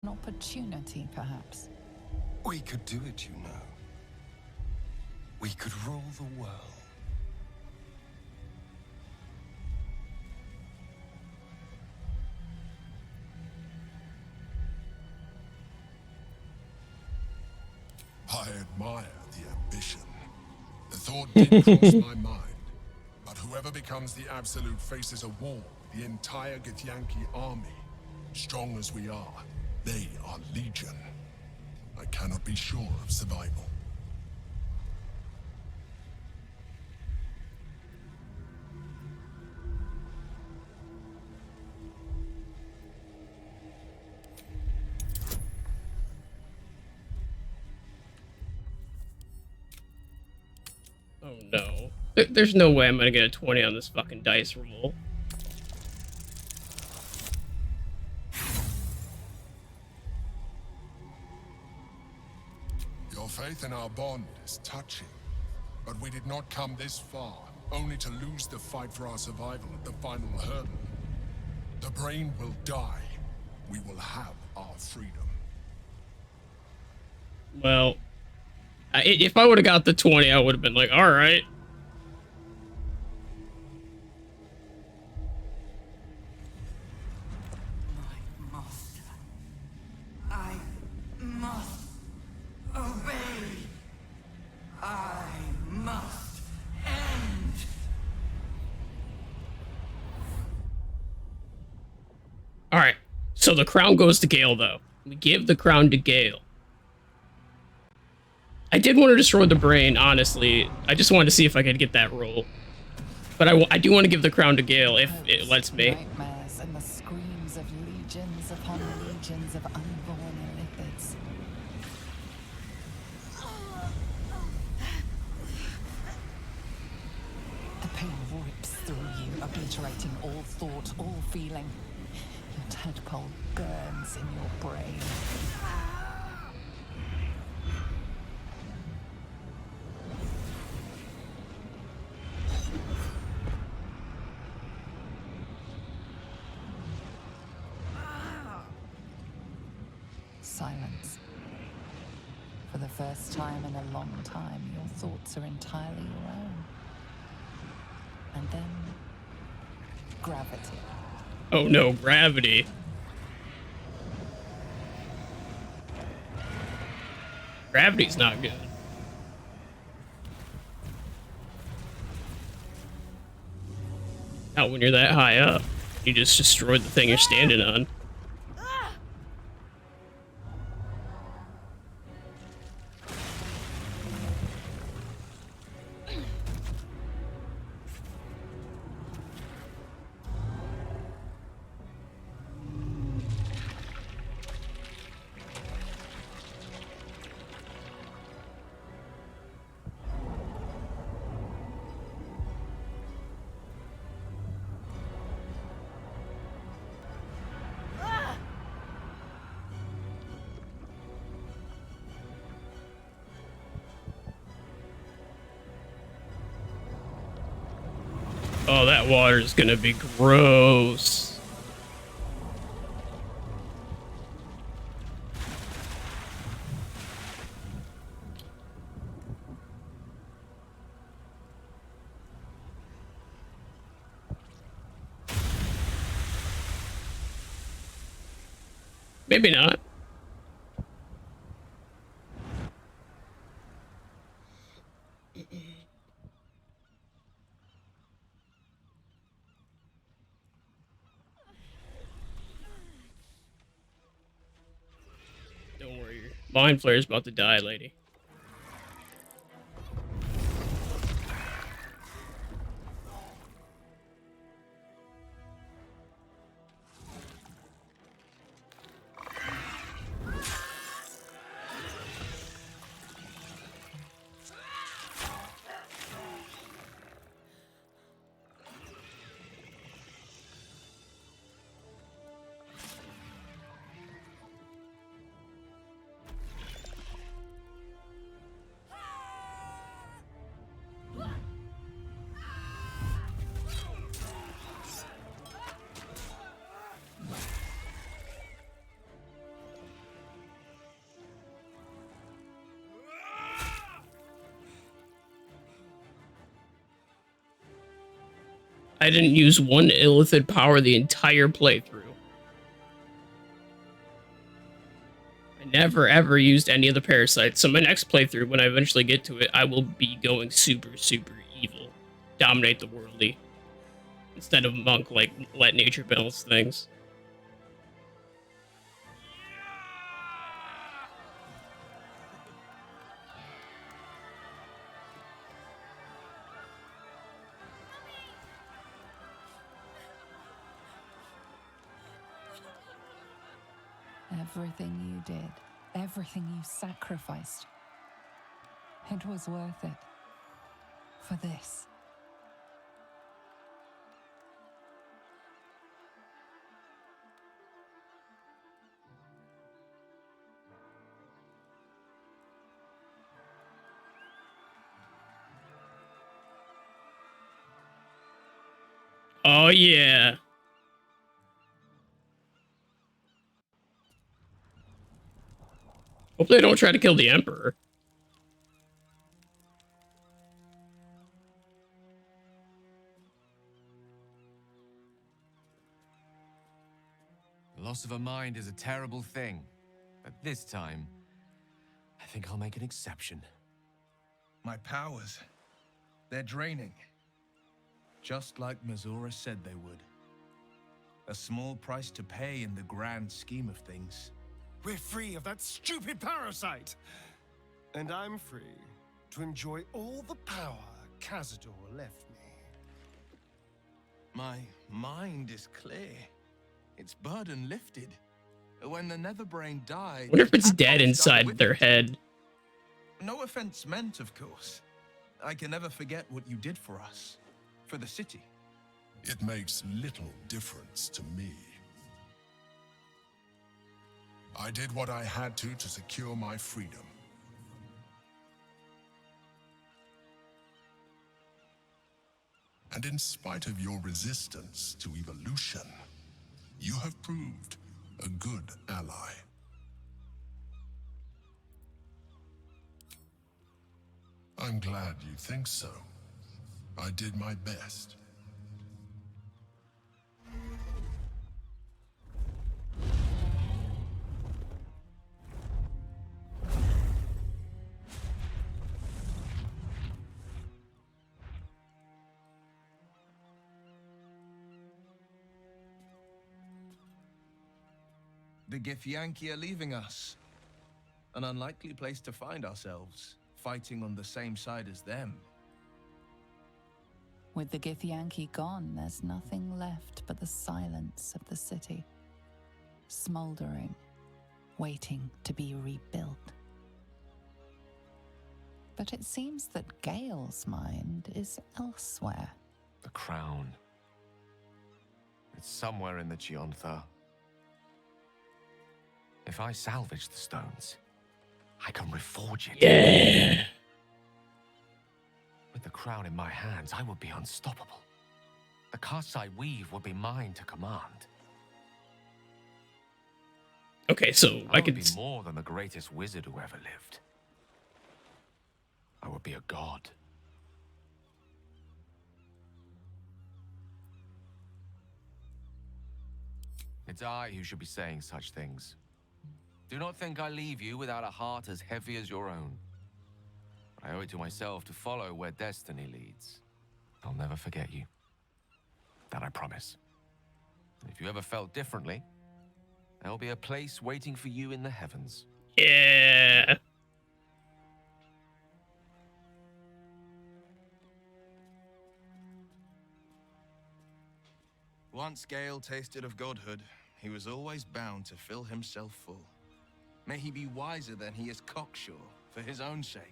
An opportunity, perhaps. We could do it, you know. We could rule the world. I admire the ambition. The thought did cross my mind. But whoever becomes the absolute faces a war, the entire Githyanki army. Strong as we are, they are legion. I cannot be sure of survival. Oh no. There's no way I'm gonna get a 20 on this fucking dice roll. Your faith in our bond is touching. But we did not come this far, only to lose the fight for our survival at the final hurdle. The brain will die. We will have our freedom. Well, if I would have got the 20, I would have been like, alright. My master. I must obey. I must end. Alright. So the crown goes to Gale, though. We give the crown to Gale. I did want to destroy the brain, honestly. I just wanted to see if I could get that roll. But I do want to give the crown to Gale if it lets me. Nightmares and the screams of legions upon legions of unborn lipids. The pain rips through you, obliterating all thought, all feeling. Your tadpole burns in your brain. Silence. For the first time in a long time, your thoughts are entirely your own. And then, gravity. Oh no, gravity. Gravity's not good. Not when you're that high up. You just destroyed the thing you're standing on. Oh, that water is gonna be gross. Maybe not. Don't worry, your mind flare's about to die, lady. I didn't use one illithid power the entire playthrough. I never ever used any of the parasites. So my next playthrough, when I eventually get to it, I will be going super, super evil. Dominate the worldly. Instead of monk, like, let nature balance things. Everything you did, everything you sacrificed, it was worth it. For this. Oh, yeah. Hope they don't try to kill the Emperor. The loss of a mind is a terrible thing, but this time, I think I'll make an exception. My powers, they're draining. Just like Mazora said they would. A small price to pay in the grand scheme of things. We're free of that stupid parasite! And I'm free to enjoy all the power Cazador left me. My mind is clear. Its burden lifted. When the Netherbrain died... I wonder if it's Adolf dead died inside with their it. head. No offense meant, of course. I can never forget what you did for us. For the city. It makes little difference to me. I did what I had to secure my freedom. And in spite of your resistance to evolution, you have proved a good ally. I'm glad you think so. I did my best. The Githyanki are leaving us. An unlikely place to find ourselves, fighting on the same side as them. With the Githyanki gone, there's nothing left but the silence of the city. Smoldering, waiting to be rebuilt. But it seems that Gale's mind is elsewhere. The crown. It's somewhere in the Giontha. If I salvage the stones, I can reforge it. Yeah. With the crown in my hands, I would be unstoppable. The casts I weave would be mine to command. Okay, so I would could... be more than the greatest wizard who ever lived. I would be a god. It's I who should be saying such things. Do not think I leave you without a heart as heavy as your own. I owe it to myself to follow where destiny leads. I'll never forget you. That I promise. And if you ever felt differently, there'll be a place waiting for you in the heavens. Yeah. Once Gale tasted of godhood, he was always bound to fill himself full. May he be wiser than he is cocksure, for his own sake.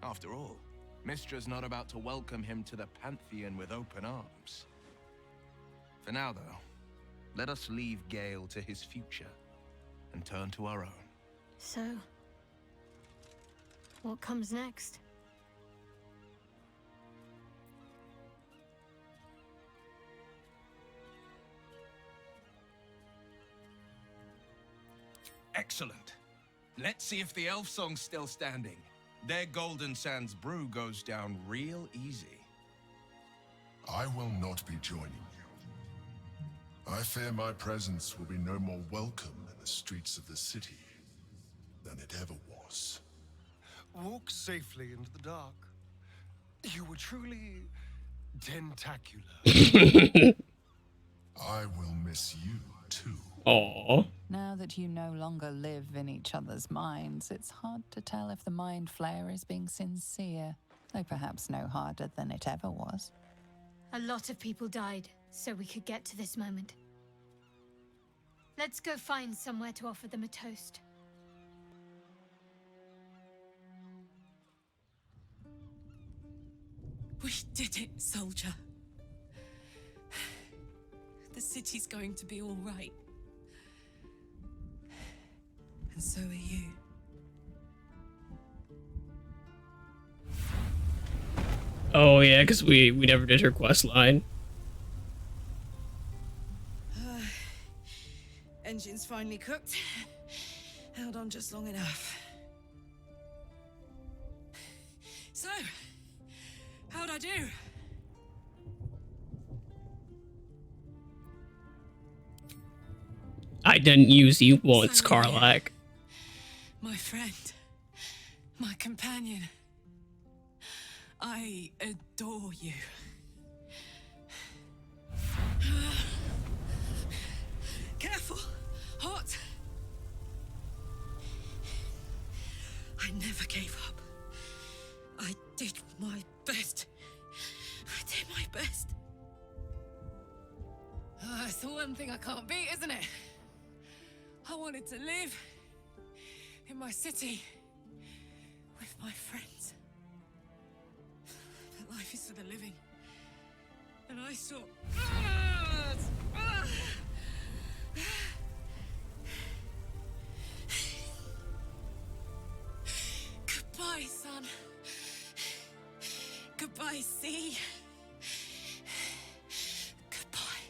After all, Mystra's not about to welcome him to the Pantheon with open arms. For now, though, let us leave Gale to his future and turn to our own. So, what comes next? Excellent. Let's see if the elf song's still standing. Their Golden Sands brew goes down real easy. I will not be joining you. I fear my presence will be no more welcome in the streets of the city than it ever was. Walk safely into the dark. You were truly tentacular. I will miss you too. Aww. Now that you no longer live in each other's minds, it's hard to tell if the mind flayer is being sincere, though perhaps no harder than it ever was. A lot of people died, so we could get to this moment. Let's go find somewhere to offer them a toast. We did it, soldier. The city's going to be all right. And so are you. Oh yeah, because we never did her quest line. Engine's finally cooked. Held on just long enough. So, how'd I do? I didn't use you once, So, Karlach. My friend. My companion. I adore you. Careful! Hot! I never gave up. I did my best. I did my best. It's the one thing I can't beat, isn't it? I wanted to live in my city with my friends. But life is for the living. And I saw... Goodbye, son. Goodbye, sea. Goodbye.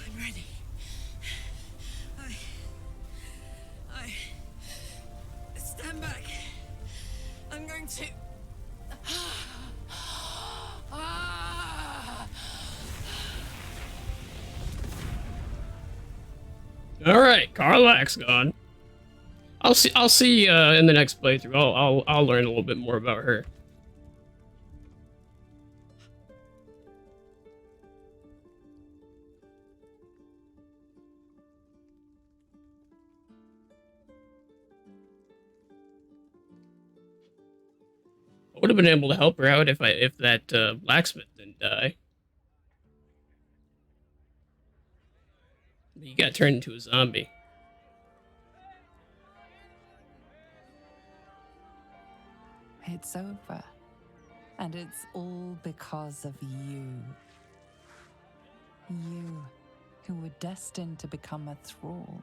I'm ready. I stand back. I'm going to... All right, Karlach's gone. I'll see in the next playthrough. I'll learn a little bit more about her. I would have been able to help her out if that blacksmith didn't die. He got turned into a zombie. It's over. And it's all because of you. You, who were destined to become a thrall.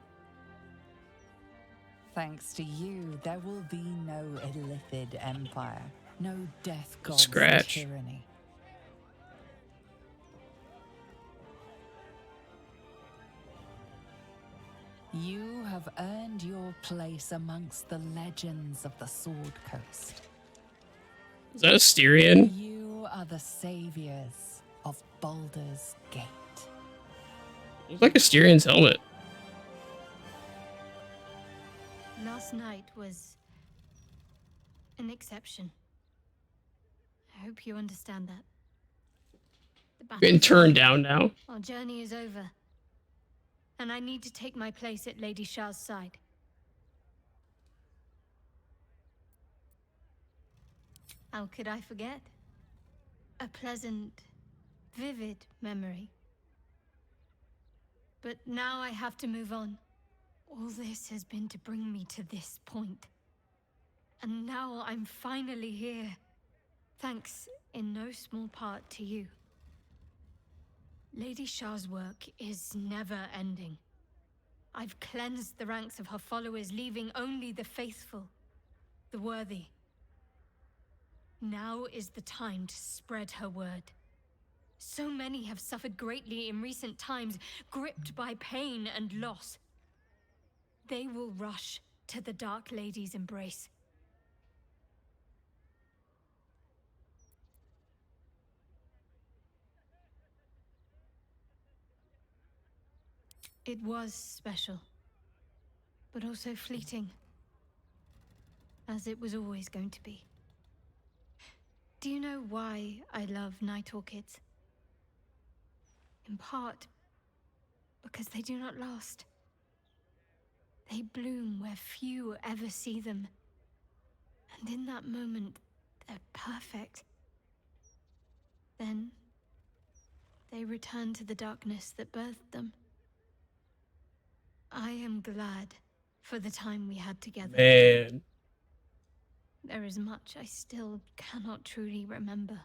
Thanks to you, there will be no Illithid empire, no death gods Scratch. and tyranny. You have earned your place amongst the legends of the Sword Coast. Is that a Styrian? You are the saviors of Baldur's Gate. Looks like a Styrian's helmet. Last night was an exception. I hope you understand that. The Getting battle's turned over. down now. Our journey is over. And I need to take my place at Lady Shah's side. How could I forget? A pleasant, vivid memory. But now I have to move on. All this has been to bring me to this point. And now I'm finally here. Thanks in no small part to you. Lady Shah's work is never ending. I've cleansed the ranks of her followers, leaving only the faithful, the worthy. Now is the time to spread her word. So many have suffered greatly in recent times, gripped by pain and loss. They will rush to the Dark Lady's embrace. It was special, but also fleeting, as it was always going to be. Do you know why I love night orchids? In part, because they do not last. They bloom where few ever see them. And in that moment, they're perfect. Then, they return to the darkness that birthed them. I am glad for the time we had together. Man. There is much I still cannot truly remember.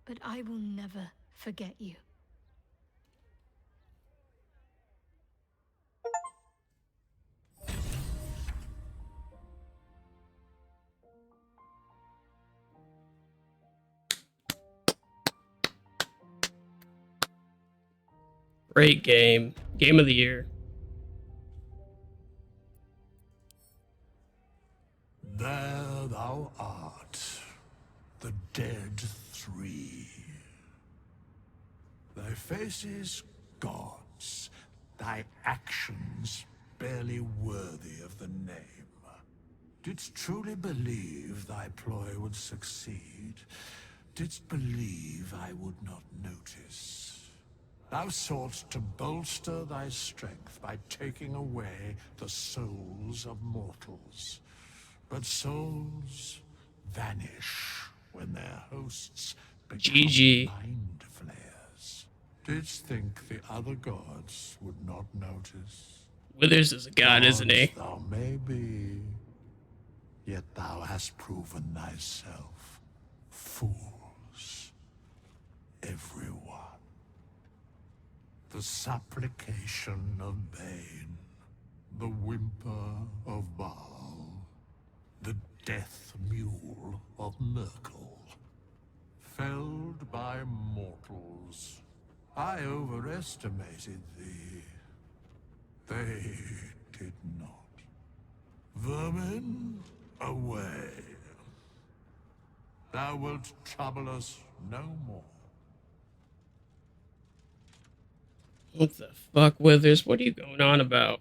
But I will never forget you. Great game. Game of the year. There thou art, the dead three. Thy faces gods, thy actions barely worthy of the name. Didst truly believe thy ploy would succeed? Didst believe I would not notice? Thou soughtst to bolster thy strength by taking away the souls of mortals. But souls vanish when their hosts become GG. mind flayers. Didst think the other gods would not notice? Withers is a god, isn't he? Gods thou may be, yet thou hast proven thyself fools, everyone. The supplication of Bane, the whimper of Baal, the death mule of Merkel. Felled by mortals, I overestimated thee. They did not. Vermin, away. Thou wilt trouble us no more. What the fuck, Withers? What are you going on about?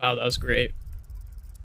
Wow, that was great.